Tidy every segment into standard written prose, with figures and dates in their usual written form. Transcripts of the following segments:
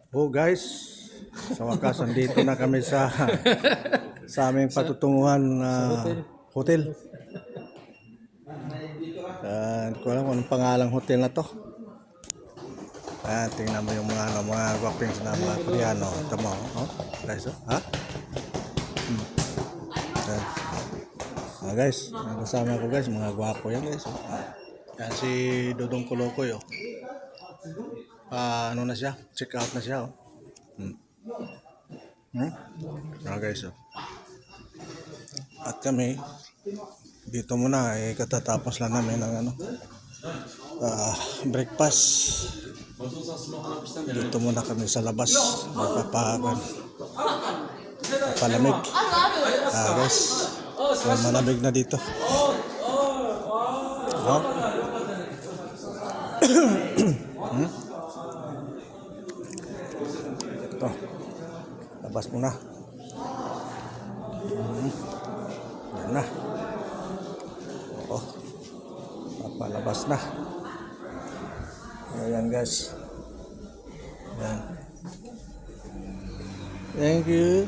Oh guys, sa wakas andito na kami sa aming patutunguhan na hotel. Hindi ko alam kung anong pangalang hotel na to. Tingnan mo yung mga gwaping na mga Koreano. Tama oh, guys oh, ha? Guys, kasama ko guys, mga gwapo yan guys. Yan si Dodong Kolokoy oh. Ano na siya? Check out na siya oh. Guys oh. At kami dito muna katatapos lang namin ng breakfast. Dito muna kami sa labas palamig. Guys, malamig na dito. Ito, labas muna. Yan na. Oo, napalabas na. Ayan guys. Ayan. Thank you.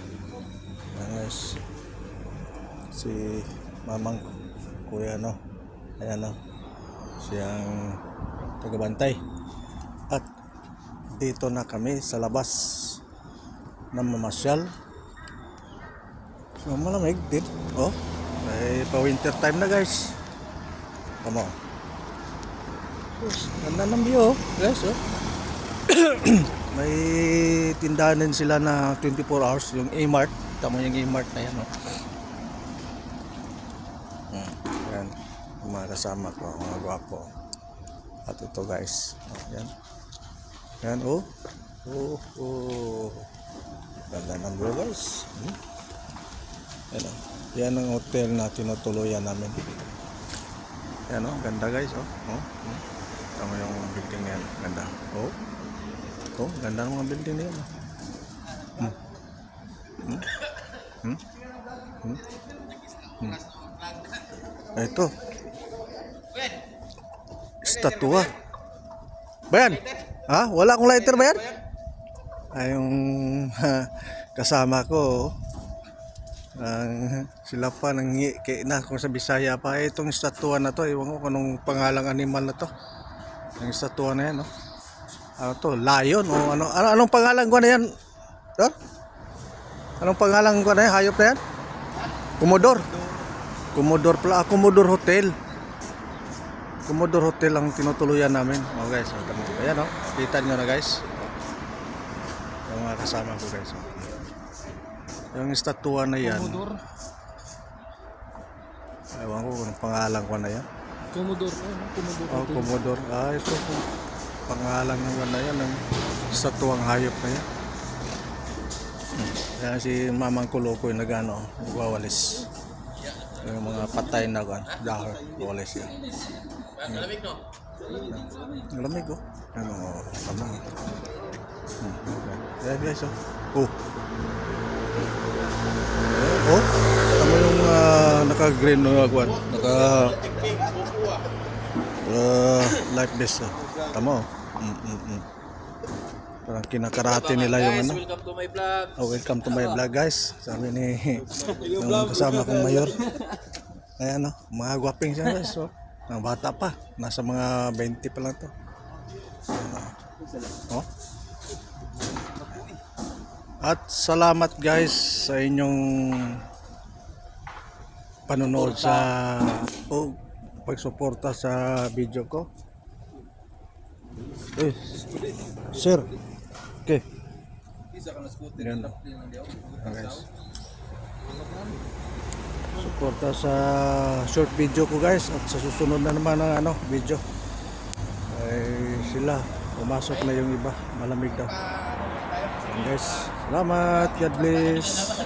Ayan guys. Si mamang kuya no. Ayan no. Siyang tagabantay. At dito na kami sa labas na mamasyal. So malamig din. Oh, ay pa winter time na guys. Come on. Ganda ng view guys oh. May tindahan din sila na 24 hours yung A-Mart. Tama yung A-Mart na yan oh. Yan, mga kasama ko, mga gwapo. At ito guys, yan. Yan oh. Ganda ng view guys. Yan oh. Yan ang hotel na tinutuluyan namin. Yan oh, ganda guys oh. Tama yung building yan, ganda. Ganda ng mga building na yan. Ito. Statua. Bayan? Ha? Wala akong lighter ba yan? Yung kasama ko. Sila pa nangi na kung sa Bisaya pa. Itong statua na to, iwan ko kung anong pangalang animal na to. Yung statua na yan, no? Ano to? Lion o ano? Anong pangalan ko na yan? Anong pangalan ko na yan? Hayop na yan? Commodore. Commodore Hotel. Commodore Hotel ang tinutuluyan namin. Oh guys, ayan oh. Kita nyo na guys. Yung mga kasama ko guys. Yung statua na yan. Commodore. Ewan ko kung pangalan ko na yan. Commodore. Commodore. Ito po. Pangalan ng na yan. Ang statuang hayop na yan. Yan si Mamang Kolokoy nagwawalis. Yung mga patay na dahil walis yan. Malamig no? Malamig oh. Tama. Yan guys oh. Tama yung naka-green na agwan. Like this tama oh. Parang kinakarate nila yung ano. Welcome to my vlog. Welcome to my vlog guys. Sabi ni yung kasama kong mayor. Ayan oh, mga gwaping siya guys oh. Ang bata pa, nasa mga 20 pa lang to. Oh. At salamat guys sa inyong panonood sa pagsuporta sa video ko. Sir. Okay. Yan o. Guys. Suporta sa short video ko guys. At sa susunod na naman ng video. Ay sila. Pumasok na yung iba. Malamig daw. Yan guys. Salamat. God bless.